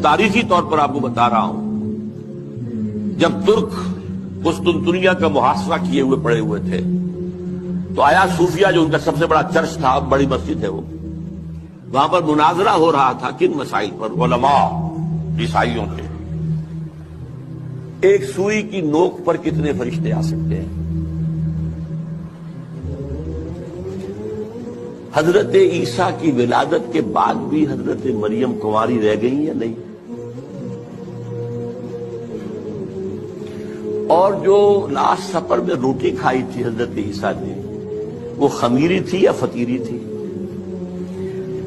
تاریخی طور پر آپ کو بتا رہا ہوں، جب ترک قسطنطنیہ کا محاصرہ کیے ہوئے پڑے ہوئے تھے تو آیا صوفیہ جو ان کا سب سے بڑا چرچ تھا، بڑی مسجد ہے وہ، وہاں پر مناظرہ ہو رہا تھا کن مسائل پر؟ علماء عیسائیوں کے، ایک سوئی کی نوک پر کتنے فرشتے آ سکتے ہیں؟ حضرت عیسیٰ کی ولادت کے بعد بھی حضرت مریم کنواری رہ گئی یا نہیں؟ اور جو لاسٹ سپر میں روٹی کھائی تھی حضرت عیسیٰ نے، وہ خمیری تھی یا فطیری تھی؟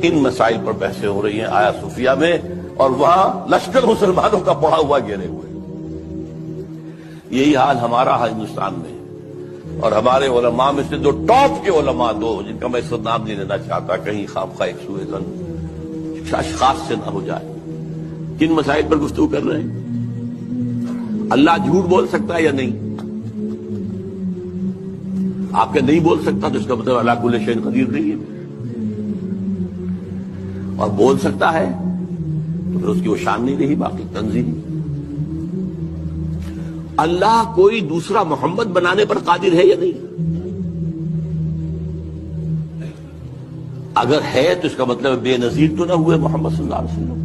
ان مسائل پر بحثیں ہو رہی ہیں آیا صوفیہ میں، اور وہاں لشکر مسلمانوں کا پڑا ہوا گھیرے ہوئے۔ یہی حال ہمارا ہے ہندوستان میں، اور ہمارے علماء میں سے جو ٹاپ کے علماء، دو جن کا میں اس وقت نام نہیں لینا چاہتا، کہیں خامخواہ ایک سوء ظن اشخاص سے نہ ہو جائے، کن مسائل پر گفتگو کر رہے ہیں؟ اللہ جھوٹ بول سکتا ہے یا نہیں؟ آپ کے نہیں بول سکتا تو اس کا مطلب اللہ کل شیء قدیر نہیں ہے، اور بول سکتا ہے تو پھر اس کی وہ شان نہیں رہی، باقی تنزیہ۔ اللہ کوئی دوسرا محمد بنانے پر قادر ہے یا نہیں؟ اگر ہے تو اس کا مطلب بے نظیر تو نہ ہوئے محمد صلی اللہ علیہ وسلم۔